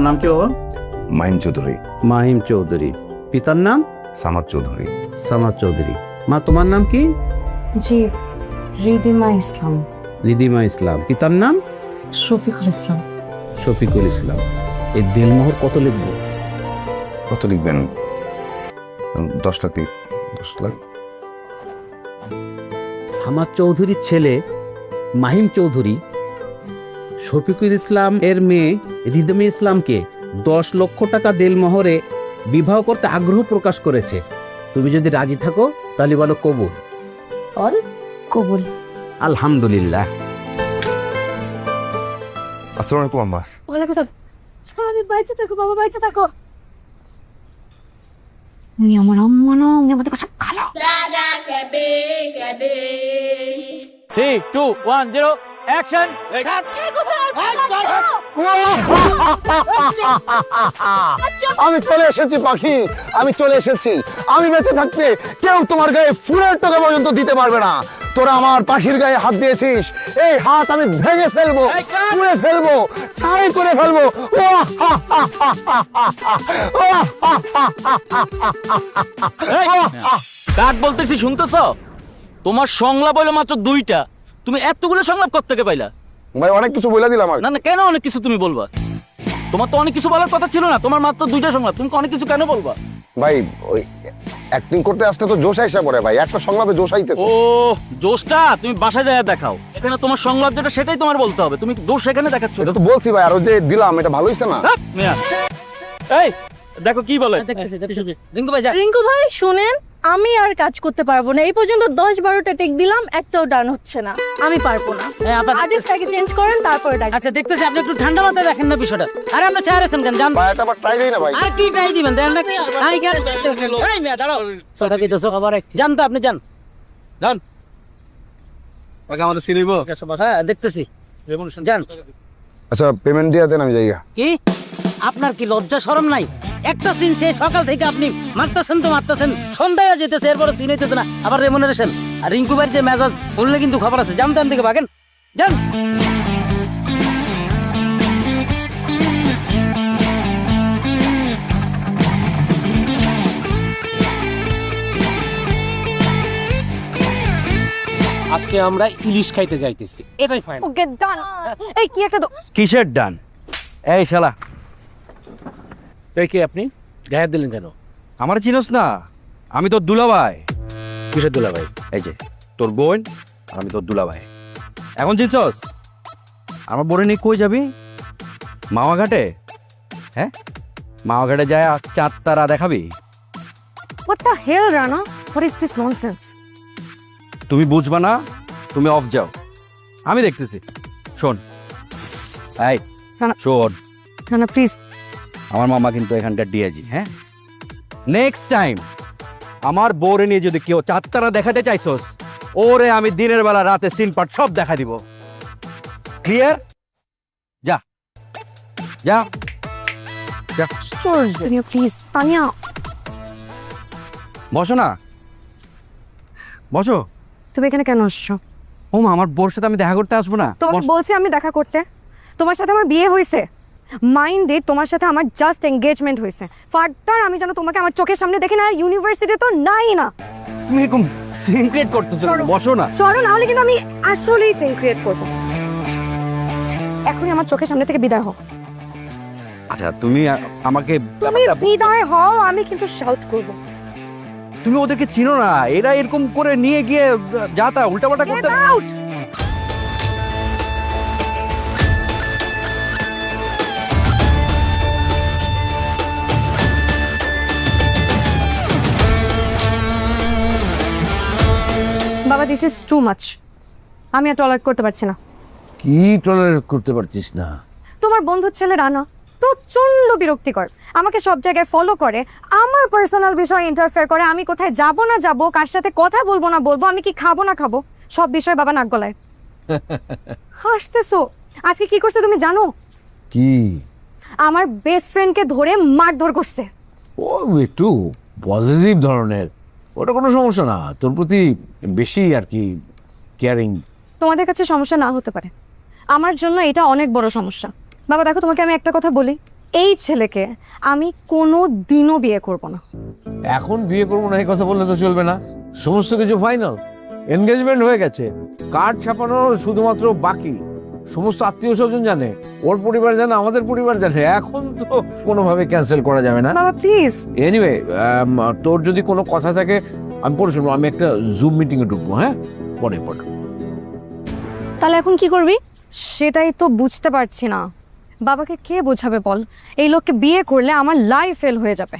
তোমার নাম কি বাবা? মাহিম চৌধুরী। মাহিম চৌধুরী। পিতার নাম? সামাদ চৌধুরী। সামাদ চৌধুরী। মা তোমার নাম কি? জি, রিদিমা ইসলাম। রিদিমা ইসলাম। পিতার নাম? শফিকুল ইসলাম। শফিকুল ইসলাম। এই দেলমোহর কত লিখবো? কত লিখবেন? 10 লাখ। 10 লাখ। সামাদ চৌধুরীর ছেলে মাহিম চৌধুরী শফিকুল ইসলাম এর মেয়ে রিদিমা ইসলামকে 10 লক্ষ টাকা দেলমোহরে বিবাহ করতে আগ্রহ প্রকাশ করেছে। তুমি যদি রাজি থাকো তাহলে বলো কবুল। আর কবুল। আলহামদুলিল্লাহ। আসসালামু আলাইকুম আম্মা। ওয়ালাইকুম আসসালাম। আমি বাইচে থাকো বাবা, বাইচে থাকো। উনি আমার আম্মা না, উনি আমাদের কাছে খালা। 3, 2, 1, 0, অ্যাকশন! আমি চলে এসেছি পাখি, আমি চলে এসেছি। আমি বেঁচে থাকতে কেউ তোমার গায়ে ফুলের টোকা পর্যন্ত দিতে পারবে না। তোরা আমার পাখির গায়ে হাত দিয়েছিস, এই হাত আমি ভেঙে ফেলবো, পুড়ে ফেলবো, ছাই করে ফেলবো। কাক বলতেছি শুনতেছ? তোমার সংলাপ হইলো মাত্র 2টা, তুমি এতগুলো সংলাপ কোত্থেকে পাইলা? ভাই অনেক কিছু বলে দিলাম। না না, কেন অনেক কিছু তুমি বলবা? তোমার তো অনেক কিছু বলার কথা ছিল না, তোমার মাত্র 2টা সংলাপ, তুমি অনেক কিছু কেন বলবা? ভাই ওই অ্যাক্টিং করতে আসতে তো জোশ আইসা পড়ে ভাই, একটা সংলাপে জোশ আইতেছে। ও জোশটা তুমি বাসায় যায় দেখাও, এখানে তোমার সংলাপ যেটা সেটাই তোমার বলতে হবে, তুমি জোশ এখানে দেখাচ্ছ। এটা তো বলছি ভাই, আর ওই যে দিলাম এটা ভালো হইছে না? এই দেখো কি বলে। রিঙ্কু ভাই শুনেন, আমি আর কাজ করতে পারবো না। এই পর্যন্ত 10-12টা টেক দিলাম, একটাও ডান হচ্ছে না। আমি পারবো না। আর্টিস্টটাকে চেঞ্জ করেন তারপরে ডাক। আচ্ছা দেখতেছি আপনি একটু ঠান্ডা মাথায় দেখেন না বিষয়টা। আরে আমরা চাইছেন কেন জান? ভাই এটা আবার ট্রাই দেই না ভাই। আর কি ট্রাই দিবেন দেন না কি? আই কেন এই মিয়া দাঁড়াও। সোটা কি দোষ খবর এক জান তো আপনি জান। জান ওকে আমাদের সিনিবো। হ্যাঁ দেখতেছি জান। আচ্ছা পেমেন্ট দিয়ে দেন, আমি যাইগা। কি আপনার কি লজ্জা শরম নাই? একটা সিন সেই সকাল থেকে আপনি মারতেছেন তো মারতেছেন, সন্ধ্যায় যেতেছে, এরপরে সিন হইতেছে না, আবার রেমুনারেশন। আর রিঙ্কু ভাইয়ের যে মেজাজ বললে কিন্তু খবর আছে, জান তান থেকে ভাগেন জান। আজকে আমরা ইলিশ খাইতে যাইতেছি, এটাই ফাইনাল। ওকে ডান। এই কি একটা কিসের ডান? এই শালা তাই কি আপনি গায়ে দিলেন কেন? আমার চিনোস না? আমি তোর দুলাভাই। কিসের দুলা ভাই? এই যে তোর বোন আর আমি তোর দুলাভাই। এখন চিনছস? আমার বোনে নিয়ে কই যাবি? মাওয়া ঘাটে। হ্যাঁ মাওয়া ঘাটে যায় চাঁদ তারা দেখাবি? What the hell, Rana? What is this nonsense? তুমি বুঝবা না, তুমি অফ যাও, আমি দেখতেছি। শোন এই রানা। শোন, Rana, please. আমার মামা কিন্তু এখানকার ডিআইজি। হ্যাঁ নেক্সট টাইম আমার বউরে নিয়ে যদি কেউ চাঁদ তারা দেখাতে চাইছস, ওরে আমি দিনের বেলা রাতে সিন পার্ট সব দেখা দিব। ক্লিয়ার? যা যা যা। Tania, please. Tania. বসো না, বসো। তুমি এখানে কেন আসছো? ও মা, আমার বউর সাথে আমি দেখা করতে আসবো না? তোমাকে বলছি আমি দেখা করতে। তোমার সাথে আমার বিয়ে হয়েছে, মাইন্ডে তোমার সাথে আমার জাস্ট এঙ্গেজমেন্ট হয়েছে। ফার্দার আমি যেন তোমাকে আমার চোখের সামনে দেখি না, আর ইউনিভার্সিটি তো নাই না। তুমি এরকম সিন ক্রিয়েট করতেছো, বসো না। সরো, না হলে কিন্তু আমি আসলেই সিন ক্রিয়েট করবো। এখনই আমার চোখের সামনে থেকে বিদায় হও। আচ্ছা তুমি আমাকে, তুমি বিদায় হও, আমি কিন্তু শাউট করবো। তুমি ওদেরকে চিনো না, এরা এরকম করে নিয়ে গিয়ে যা তা উল্টাপাল্টা করতে। বাবা, দিস ইজ টু মাচ। আমি আর টলারেট করতে পারছি না। কি টলারেট করতে পারছিস না? তোমার বন্ধুর ছেলে রানা প্রচন্ড বিরক্তিকর, আমাকে সব জায়গায় ফলো করে, আমার পার্সোনাল বিষয়ে ইন্টারফেয়ার করে, আমি কোথায় যাব না যাব, কার সাথে কথা বলবো না বলবো, আমি কি খাবো না খাবো, সব বিষয়ে বাবা নাক গলায়। হাসতেছো? আজকে কি করছে তুমি জানো? কি? আমার বেস্ট ফ্রেন্ডকে ধরে মারধর করছে। ও একটু পজিটিভ ধরনের, ওটা কোনো সমস্যা না, তোর প্রতি বেশি আর কি কেয়ারিং। তোমাদের কাছে সমস্যা না হতে পারে, আমার জন্য এটা অনেক বড় সমস্যা। বাবা দেখো, তোমাকে আমি একটা কথা বলি, এই ছেলেকে আমি কোনো দিনও বিয়ে করব না। এখন বিয়ে করবো না এই কথা বললে তো চলবে না, সমস্ত কিছু ফাইনাল, এনগেজমেন্ট হয়ে গেছে, কার্ড ছাপানো শুধুমাত্র বাকি। সমস্ত আত্মীয় স্বজন জানে, ওর পরিবার জানে, আমাদের পরিবার জানে, এখন তো কোনোভাবে ক্যান্সেল করা যাবে না। বাবা প্লিজ। এনিওয়ে, তোর যদি কোনো কথা থাকে আমি পরে শুনবো, আমি একটা জুম মিটিংয়ে ঢুকবো, হ্যাঁ পরে। তাহলে এখন কি করবি? সেটাই তো বুঝতে পারছি না, বাবাকে কে বোঝাবে বল? এই লোককে বিয়ে করলে আমার লাইফ ফেল হয়ে যাবে।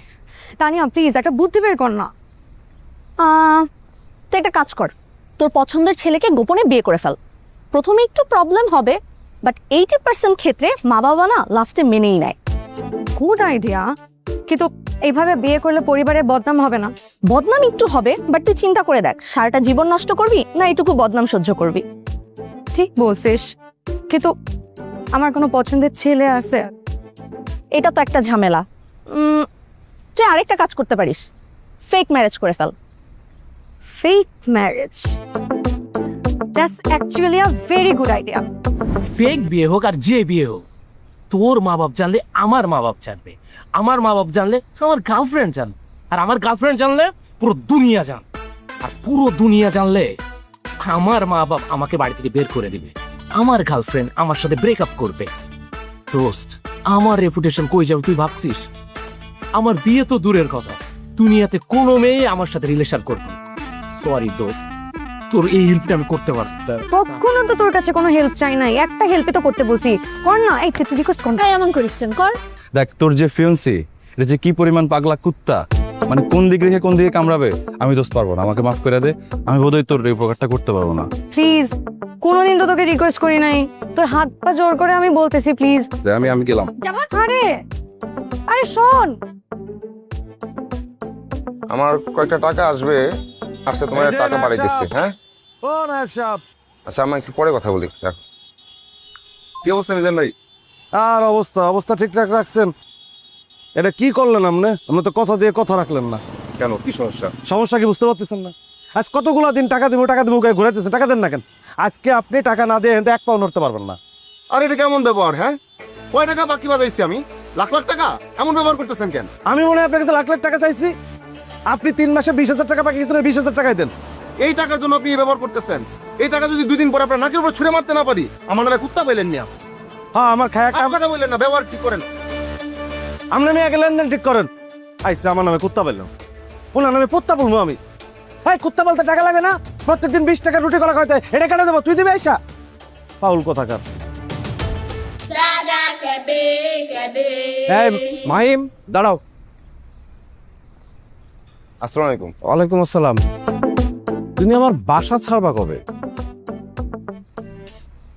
তানিয়া প্লিজ একটা বুদ্ধি বের কর না। তুই একটা কাজ কর, তোর পছন্দের ছেলেকে গোপনে বিয়ে করে ফেল। প্রথমে একটু প্রবলেম হবে, বাট 80% ক্ষেত্রে মা বাবা না লাস্টে মেনেই নেয়। গুড আইডিয়া, কিন্তু এইভাবে বিয়ে করলে পরিবারের বদনাম হবে না? বদনাম একটু হবে, বাট তুই চিন্তা করে দেখ, সারাটা জীবন নষ্ট করবি না এইটুকু বদনাম সহ্য করবি? ঠিক বলছিস, কিন্তু আমার কোনো পছন্দের ছেলে আছে? এটা তো একটা ঝামেলা। তুই আরেকটা কাজ করতে পারিস, ফেক ম্যারেজ করে fail. Fake marriage, that's actually a very good idea. Fake বিয়ে হোক আর যে বিয়ে হোক, তোর মা বাপ জানলে আমার মা বাপ জানবে, আমার মা বাপ জানলে আমার গার্লফ্রেন্ড জানবে, আর আমার গার্লফ্রেন্ড জানলে পুরো দুনিয়া জান, আর পুরো দুনিয়া জানলে আমার মা বাপ আমাকে বাড়ি থেকে বের করে দিবে, আমার গার্লফ্রেন্ড আমার সাথে ব্রেকআপ করবে। দোস্ত, আমার রেপুটেশন কই যাবে তুই ভাবছিস? আমার বিয়ে তো দূরের কথা, দুনিয়াতে কোনো মেয়ে আমার সাথে রিলেশন করবে না। সরি দোস্ত, তোর এই হেল্পটা আমি করতে পারতাম। কখনো তো তোর কাছে কোনো হেল্প চাই নাই, একটা হেল্পে তো করতে বসি, কর না। এই তুই রিকোয়েস্ট কর না। এমন করিস কেন? কর। দেখ, তোর যে ফিয়ন্সি, এটা যে কি পরিমাণ পাগলা কুত্তা, মানে কোন দিক রেখে কোন দিকে কামড়াবে, আমি দোস্ত পারবো না, আমাকে মাফ করে দে। আমি বোধহয় তোর এই উপকারটা করতে পারবো না। প্লিজ, কোনোদিন তো তোকে রিকোয়েস্ট করি নাই, তোর হাত পা জোর করে আমি বলতেছি প্লিজ। আমি গেলাম। আরে আরে শোন, আমার কয়েকটা টাকা আসবে, আচ্ছা তোমার টাকা বাড়াইতেছি। হ্যাঁ ও নায়ক সাহেব, আচ্ছা আমরা একটু পরে কথা বলি। রাখো। কি অবস্থা মিজান ভাই? আর অবস্থা ঠিকঠাক রাখছেন? এটা কি করলেন আপনি? আপনি তো কথা দিয়ে কথা রাখলেন না। কেন, কি সমস্যা? সমস্যা কি বুঝতে পারতেছেন না? আজ কতগুলো দিন টাকা দিব গায়ে ঘুরাইতেছেন, টাকা দেন না কেন? আজকে আপনি টাকা না দিয়ে এক পাও নড়তে পারবেন না। আর এটা কেমন ব্যবহার? হ্যাঁ, কয় টাকা বাকি বাজাইছি আমি? লাখ লাখ টাকা এমন ব্যবহার করতেছেন কেন? আমি মনে হয় আপনার কাছে লাখ লাখ টাকা চাইছি? আপনি 3 মাসে 20,000 টাকা বাকি গেছিলেন, 20,000 টাকাই দেন। এই টাকার জন্য আপনি ব্যবহার করতেছেন? এই টাকা যদি 2 দিন পরে আপনার নাকের উপর ছুঁড়ে মারতে না পারি, আমার নামে কুত্তা বললেন না। হ্যাঁ, আমার খায়া কথা বললেন না, ব্যবহার ঠিক করেন। আপনি আমি আগে লেনদেন ঠিক করেন। আইসা আমার নামে কুত্তা বললাম, ওনার নামে কুত্তা বলবো আমি? হ্যাঁ, কুত্তা বলতে টাকা লাগে না? প্রত্যেকদিন 20 টাকা রুটি কলা খাইতে, এটা কেটে দেবো, তুই দিবি আইসা? পাউল কোথাকার। মাহিম, দাঁড়াও। আসসালামু আলাইকুম। ওয়ালাইকুম আসসালাম। তুমি আমার বাসা ছাড়বা কবে?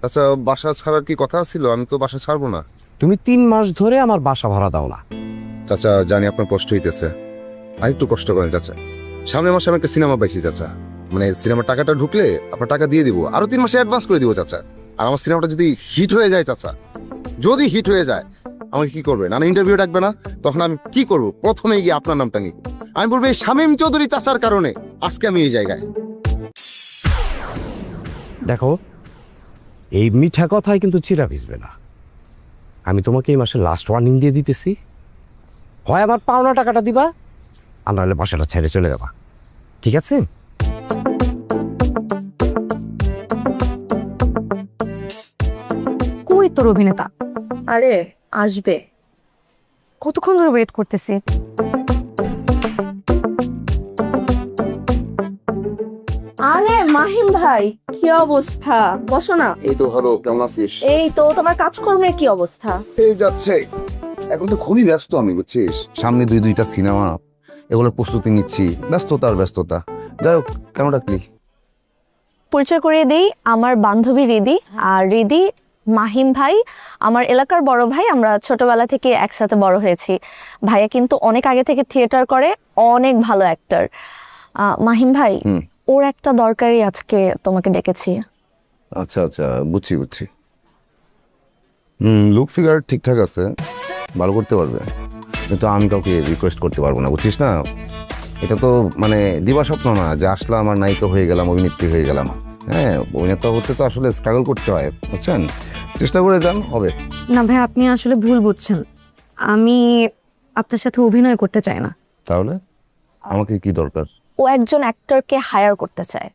আচ্ছা, বাসা ছাড়ার কি কথা ছিল? আমি তো বাসা ছাড়বো না। তুমি 3 মাস ধরে আমার বাসা ভাড়া দাও না। চাচা, জানি আপনার কষ্ট হইতেছে, আর একটু কষ্ট করেন চাচা। সামনের মাসে আমি একটা সিনেমা পাইছি চাচা, মানে সিনেমার টাকাটা ঢুকলে আপনার টাকা দিয়ে দিব, আরো 3 মাসে অ্যাডভান্স করে দিব চাচা। আর আমার সিনেমাটা যদি হিট হয়ে যায় চাচা, যদি হিট হয়ে যায়, আমাকে কি করবে? না ইন্টারভিউ ডাকবে না? তখন আমি কি করবো? প্রথমে গিয়ে আপনার নামটা নিব, আমি বলবো এই শামীম চৌধুরী চাচার কারণে আজকে আমি এই জায়গায়। দেখো, এই মিঠা কথায় কিন্তু চিরা ভিজবে না। আমি তোমাকে এই মাসে লাস্ট ওয়ার্নিং দিয়ে দিতেছি, হয় আমার পাওনা টাকাটা দিবা, আর নাহলে বাসাটা ছেড়ে চলে যাবা, ঠিক আছে? কই তোর অভিনেতা? আরে আসবে। কতক্ষণ ধরে ওয়েট করতেছি। আরে মাহিম ভাই, কি অবস্থা? বসো না। এই তো ভালো, কেমন আছিস? এই তো, তোমার কাজকর্মের কি অবস্থা? এই যাচ্ছে, এখন তো খুবই ব্যস্ত আমি, বুঝছিস? সামনে 2টা সিনেমা, এগুলোর প্রস্তুতি নিচ্ছি, ব্যস্ততা। যাই হোক, কেন ডাকলি? পরিচয় করিয়ে দেই, আমার বান্ধবী রিদি। আর রিদি মাহিম ভাই আমার এলাকার বড় ভাই, আমরা ছোটবেলা থেকে একসাথে বড় হয়েছি। ভাইয়া কিন্তু অনেক আগে থেকে থিয়েটার করে, অনেক ভালো অ্যাক্টর। মাহিম ভাই, ওর একটা দরকারি আজকে তোমাকে ডেকেছি। আচ্ছা, বুঝছি। লুক ফিগার ঠিকঠাক আছে, ভালো করতে পারবে, কিন্তু আমি কাউকে রিকোয়েস্ট করতে পারবো না, বুঝছিস না? এটা তো মানে দিবা স্বপ্ন না যে আসলে আমার নায়িকা হয়ে গেলাম, অভিনেত্রী হয়ে গেলাম। হ্যাঁ, অভিনেতা হতে তো আসলে স্ট্রাগল করতে হয়, বুঝছেন? চেষ্টা করে যান, হবে। না ভাই, আপনি আসলে ভুল বুঝছেন। আমি আপনার সাথে অভিনয় করতে চাই না। তাহলে আমাকে কি দরকার? ও একজন অ্যাক্টরকে হায়ার করতে চায়।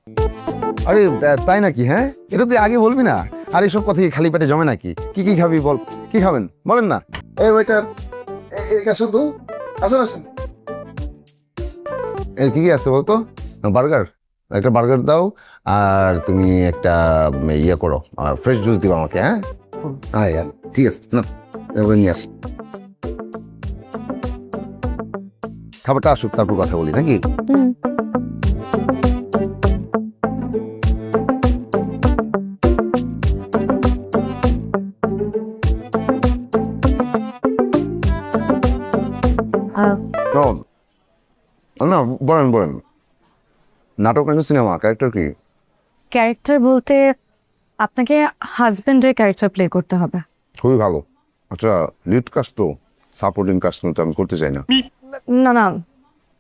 আরে তাই নাকি? হ্যাঁ, এটা তুই আগে বলবি না। আর এসব কথা কি খালি পেটে জমে নাকি? কি কি খাবি বল, কি খাবেন বলেন না। এই ওয়েটার, এদিকে আসো তো, আসুন আসুন। কি কি আছে বলতো? বার্গার, একটা বার্গার দাও, আর তুমি একটা ইয়ে করো, ফ্রেশ জুস দিবা আমাকে। হ্যাঁ হ্যাঁ, ঠিক আছে, না নিয়ে আস। খাবারটা আসুক, তারপর কথা বলি নাকি? না বলেন বলেন, নাটক নাকি সিনেমা, ক্যারেক্টার কি? ক্যারেক্টার বলতে আপনাকে হাজবেন্ডের ক্যারেক্টার প্লে করতে হবে। খুবই ভালো। আচ্ছা, লিড কাস্ট তো, সাপোর্টিং কাস্ট কিন্তু আমি করতে চাই না। না না,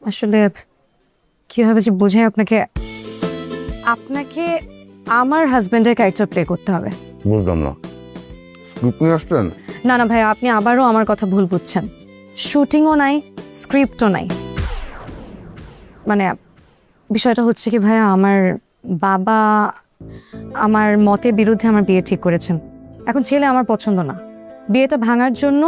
আসলে কিভাবে যে বোঝাই আপনাকে, আপনাকে আমার হাজবেন্ডের ক্যারেক্টার প্লে করতে হবে। বুঝলাম না, আপনি আসছেন? না না ভাই, আপনি আবারও আমার কথা ভুল বুঝছেন। শুটিংও নাই, স্ক্রিপ্টও নাই। মানে বিষয়টা হচ্ছে কি ভাইয়া, আমার বাবা আমার মতের বিরুদ্ধে আমার বিয়ে ঠিক করেছেন। এখন ছেলে আমার পছন্দ না। বিয়েটা ভাঙার জন্য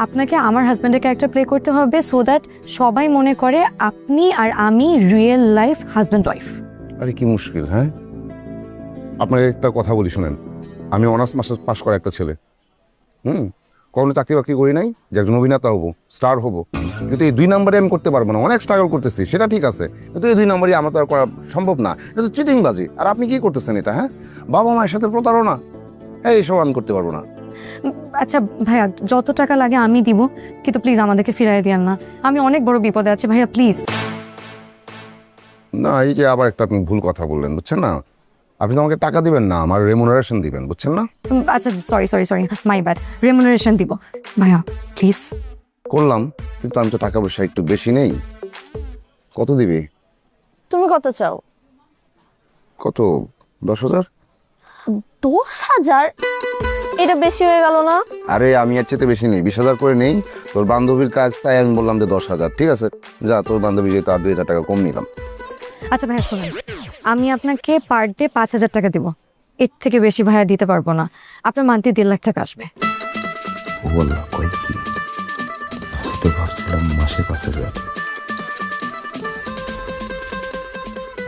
আপনাকে আমার হাজব্যান্ডের ক্যারেক্টার প্লে করতে হবে, সো দ্যাট সবাই মনে করে আপনি আর আমি রিয়েল লাইফ হাজব্যান্ড ওয়াইফ। আরে কি মুশকিল! হ্যাঁ, আপনাকে একটা কথা বলি শুনেন। আমি অনার্স মাস্টার্স পাশ করা একটা ছেলে, কোনো চাকরি বাকরি করি নাই যে একজন অভিনেতা হবো, স্টার হবো, কিন্তু এই 2 নম্বরে আমি করতে পারবো না। অনেক স্ট্রাগল করতেছি, সেটা ঠিক আছে, কিন্তু এই 2 নম্বরে আমার তো আর করা সম্ভব না। এটা তো চিটিংবাজি। আর আপনি কি করতেছেন এটা? হ্যাঁ, বাবা মায়ের সাথে প্রতারণা, এইসব আমি করতে পারবো না। আচ্ছা ভাইয়া, যত টাকা লাগে আমি দিব, কিন্তু প্লিজ আমাদেরকে ফিরাই দিয়েন না। আমি অনেক বড় বিপদে আছি ভাইয়া, প্লিজ। না, এই যে আবার একটা আপনি ভুল কথা বললেন, বুঝছেন না? আপনি তো আমাকে টাকা দিবেন না, আমার রেমুনারেশন দিবেন, বুঝছেন না? আচ্ছা sorry sorry sorry, my bad. Remuneration দিব ভাইয়া, প্লিজ। করলাম, কিন্তু আমি তো টাকা পয়সা একটু বেশি নেই। কত দিবি? তুমি কত চাও? কত? 10,000? 10,000? এটা বেশি হয়ে গেল না? আরে আমি এর চেয়ে বেশি নেই, 20,000 করে নেই। তোর বান্ধবীর কাজ, তাই আমি বললাম যে 10,000। ঠিক আছে, যা, তোর বান্ধবী যেহেতু আর 2,000 টাকা কম নিলাম। আচ্ছা ভাইয়া শুনুন, আমি আপনাকে পার ডে 5,000 টাকা দিব, এর থেকে বেশি ভাইয়া দিতে পারবো না। আপনার মান্থলি 1.5 লাখ টাকা আসবে। বললাম তো, ভাবছিলাম মাসে 5,000।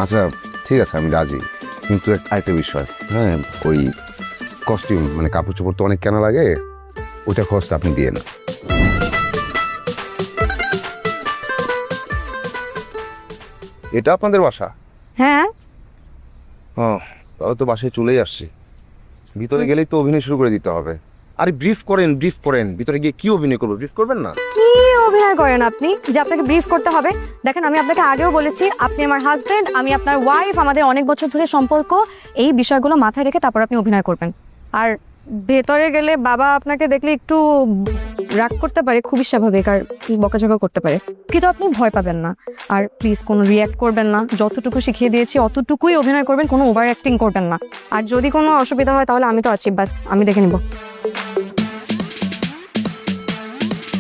আচ্ছা ঠিক আছে, আমি রাজি, কিন্তু আরেকটা বিষয়। হ্যাঁ, ওই কস্টিউম মানে কাপড় চোপড় তো অনেক কেনা লাগে, ওইটা খরচটা আপনি দিয়ে না। এটা আপনাদের বাসা? হ্যাঁ। হ্যাঁ, তাহলে তো বাসায় চলেই আসছি। ভিতরে গেলেই তো অভিনয় শুরু করে দিতে হবে। আরে ব্রিফ করেন, ব্রিফ করেন। ভিতরে গিয়ে কি অভিনয় করবো, ব্রিফ করবেন না? কি অভিনয় করেন আপনি যে আপনাকে ব্রিফ করতে হবে? দেখেন, আমি আপনাকে আগেও বলেছি, আপনি আমার হাজবেন্ড, আমি আপনার ওয়াইফ, আমাদের অনেক বছর ধরে সম্পর্ক। এই বিষয়গুলো মাথায় রেখে তারপর আপনি অভিনয় করবেন। আর ভেতরে গেলে বাবা আপনাকে দেখলে একটু রাগ করতে পারে, খুবই স্বাভাবিক, আর বকাঝকা করতে পারে, কিন্তু আপনি ভয় পাবেন না। আর প্লিজ কোনো রিয়্যাক্ট করবেন না। যতটুকু শিখিয়ে দিয়েছি অতটুকুই অভিনয় করবেন, কোনো ওভার অ্যাক্টিং করবেন না। আর যদি কোনো অসুবিধা হয় তাহলে আমি তো আছি, বাস আমি দেখে নিব।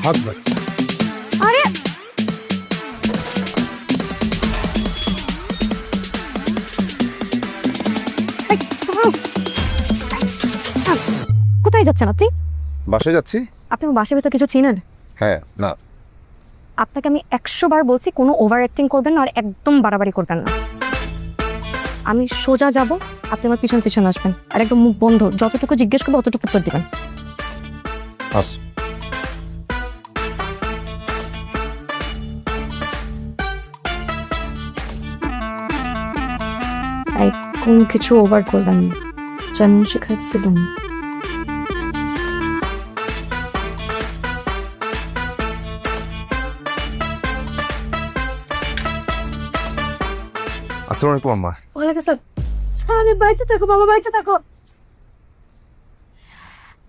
আরে কোথায় যাচ্ছেন আপনি? বাসায় যাচ্ছি। আপনি বাসার ভিতর কিছু চিনেন? হ্যাঁ, না। আপনাকে আমি 100 বার বলছি কোনো ওভার অ্যাক্টিং করবেন না, আর একদম বাড়াবাড়ি করবেন না। আমি সোজা যাব, আপনি আমার পিছন পিছন আসবেন, আর একদম মুখ বন্ধ, যতটুকু জিজ্ঞেস করবো অতটুকু উত্তর দিবেন। আস। কোনো কিছু ওভার করবেন না, জানেন শেখাচ্ছিলাম। আসসালামু আলাইকুম আম্মা। ওয়ালাইকুম আসসালাম। আমি বাইচে থাকো বাবা, বাইচে থাকো।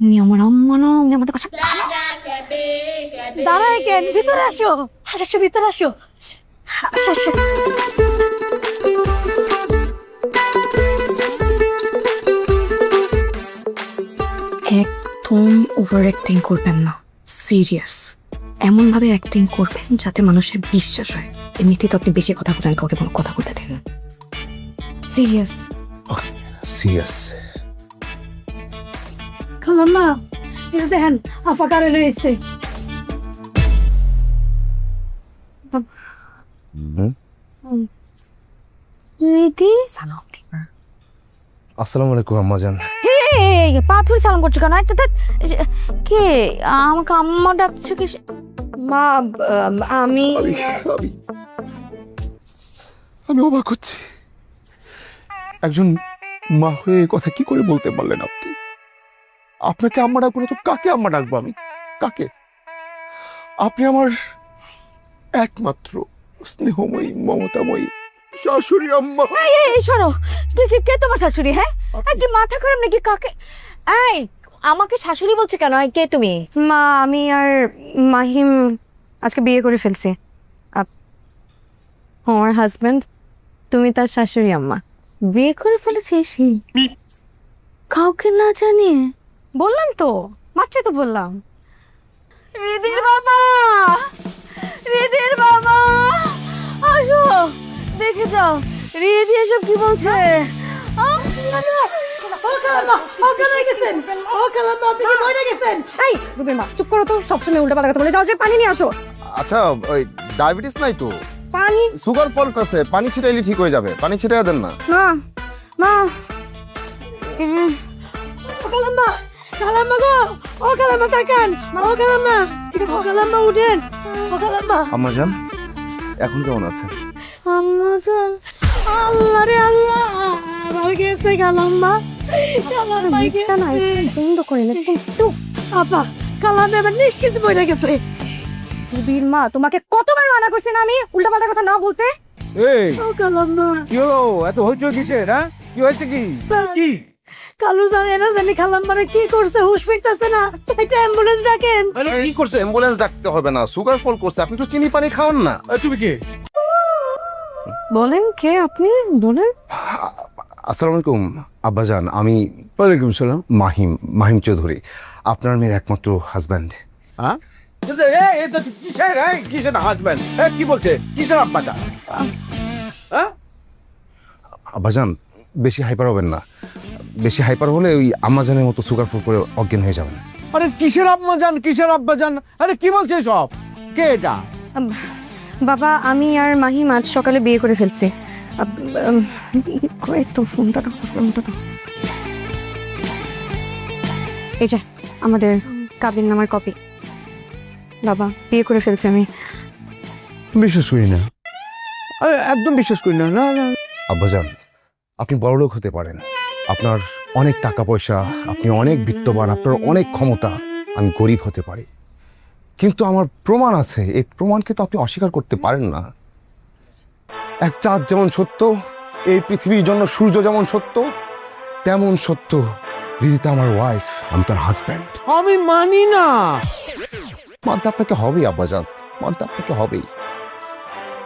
উনি আমার আম্মা না, উনি আমাদের কাছে দাঁড়ায় কেন? ভিতরে আসো, আসো ভিতরে আসো, আসো আসো। একদম ওভার অ্যাক্টিং করবেন না। সিরিয়াস এমনভাবে অ্যাক্টিং করবেন যাতে মানুষের বিশ্বাস হয়। এমনিতেই তো আপনি বেশি কথা বলেন, কাউকে কোনো কথা বলতে দেন না। সিরিয়াস। সিরিয়াস। খালাম্মা এটা দেখেন আপা কারে রয়েছে। রীতি সালাম। আসসালামু আলাইকুম আম্মাজান। পাথর সালাম করছো কেন? কে আমাকে আম্মা ডাকছে কি? মা আমি আমি অবাক হচ্ছি, একজন মা হয়ে এই কথা কি করে বলতে পারলেন আপনি? আপনাকে আম্মা ডাকবো না তো কাকে আম্মা ডাকবো আমি? কাকে? আপনি আমার একমাত্র স্নেহময়ী মমতাময়ী শাশুড়ি আম্মা। এই শোনো, কে তোমার শাশুড়ি? হ্যাঁ কি মাথা খারাপ নাকি? কাকে? এই আমাকে শাশুড়ি বলছে কেন? কে তুমি? মা আমি আর মাহিম আজকে বিয়ে করে ফেলছি। আমার হাজবেন্ড, তুমি তার শাশুড়ি আম্মা। বিয়ে করে ফেলেছিস কাউকে না জানিয়ে? বললাম তো, মাত্রই তো বললাম। রিদির বাবা, রিদির বাবা আসো, দেখে যাও রিদি এসব কি বলছে। এই রুবির মা চুপ করো তো, সবসময় উল্টা পাল্টা কথা বলে যাও। যে পানি নিয়ে আসো। আচ্ছা, ওই ডায়াবেটিস নাই তো? পানি? সুগার ফল্ট আছে, পানি ছিটাইলে ঠিক হয়ে যাবে। পানি ছিটাইয়া দেন না। মা মা কালাম্মা, কালাম্মা গো, ও কালাম্মা তাকান, ও কালাম্মা, ও কালাম্মা উঠেন, ও কালাম্মা। আম্মাজান এখন কেমন আছে? আম্মাজান, আল্লাহ রে আল্লাহ, আমার গেছে কালাম্মা, কালাম্মা গেছে। বন্ধ করে না কিন্তু। আপা কালাম্মা এবার নিশ্চিত বইরা গেছে। রুবির মা তোমাকে কতবার মানা করছি না আমি উল্টা পাল্টা কথা না বলতে? এই ও কালাম্মা, কি হলো? এত হইচই কিসের? হ্যাঁ কি হয়েছে? কি কালু জানে না জানি খালাম্মারে কি করছে, হুশ ফিরতেছে না। একটা অ্যাম্বুলেন্স ডাকেন। কি করছে? অ্যাম্বুলেন্স ডাকতে হবে না, সুগার ফল করছে। আপনি তো চিনি পানি খাওয়ান না। তুমি কে? বলেন কে আপনি? বলেন। আসসালামু আলাইকুম আব্বাজান, আমি ওয়ালাইকুম সালাম। মাহিম চৌধুরী, আপনার মেয়ের একমাত্র হাজব্যান্ড। হ্যাঁ কিসের হাজবেন্ড? কি বলছে? কিসের আব্বাটা? হ্যাঁ আব্বাজান বেশি হাইপার হবেন না। বেশি হাইপার হলে ওই আম্মাজানের মতো সুগার ফল করে অজ্ঞান হয়ে যাবেন। আরে কিসের আম্মাজান, কিসের আব্বাজান? আরে কি বলছে সব? কে এটা? বাবা আমি আর মাহিম আজ সকালে বিয়ে করে ফেলছি। তো ফোনটা দাও, ফোনটা দাও। এই যে আমাদের কাবিন নামার কপি। বাবা বিয়ে করে ফেলছি আমি। বিশ্বাস করি না, একদম বিশ্বাস করি না। না না আব্বাজান আপনি বড়লোক হতে পারেন, আপনার অনেক টাকা পয়সা, আপনি অনেক বিত্তবান, আপনার অনেক ক্ষমতা। আমি গরিব হতে পারি, কিন্তু আমার প্রমাণ আছে। এই প্রমাণকে তো আপনি অস্বীকার করতে পারেন না। এক চাঁদ যেমন সত্য, এই পৃথিবীর জন্য সূর্য যেমন সত্য, তেমন সত্য রিদিতা আমার ওয়াইফ, আমি তার হাজব্যান্ড। আমি মানি না। মানতে আপনাকে হবেই আব্বাজান, মানতে আপনাকে হবেই।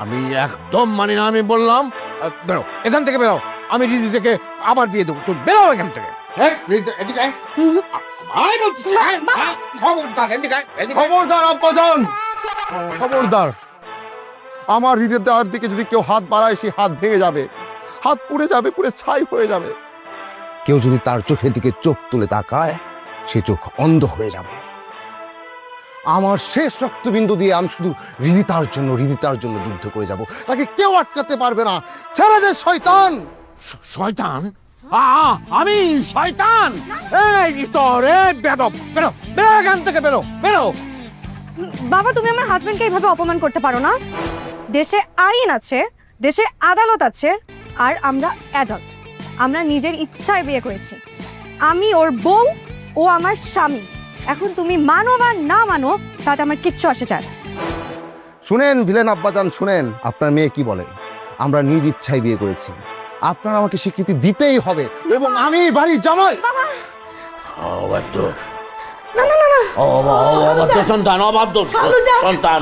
আমি একদম মানি না। আমি বললাম বেরো এখান থেকে, বেরো। আমি রিদি থেকে আবার বিয়ে দেবো। তুই বেরো এখান থেকে। খবরদার আব্বাজান, খবরদার। আমার হৃদয়ের দিকে যদি কেউ হাত বাড়ায়, সে হাত ভেঙে যাবে, হাত পুড়ে যাবে, পুড়ে ছাই হয়ে যাবে। কেউ যদি তার চোখের দিকে চোখ তুলে তাকায়, সে চোখ অন্ধ হয়ে যাবে। আমার শেষ রক্তবিন্দু দিয়ে আমি শুধু হৃদিতার জন্য যুদ্ধ করে যাব। তাকে কেউ আটকাতে পারবে না। ছেড়ে দে শয়তান। শয়তান? আমি শয়তান? এই তোরে বেদব, বেরো বেরো এখান থেকে, বেরো বেরো। বাবা তুমি আমার হাজবেন্ডকে এইভাবে অপমান করতে পারো না। দেশে আইন আছে, দেশে আদালত আছে, আর আমরা অ্যাডাল্ট। আমরা নিজের ইচ্ছায় বিয়ে করেছি। আমি ওর বউ, ও আমার স্বামী। এখন তুমি মানো বা না মানো তাতে আমার কিচ্ছু আসে যায় না। শুনেন ভিলেন আব্বাজান, শুনেন আপনার মেয়ে কি বলে। আমরা নিজ ইচ্ছায় বিয়ে করেছি, আপনার আমাকে স্বীকৃতি দিতেই হবে, এবং আমি বাড়ির জামাই। সন্তান, অবাধ্য সন্তান।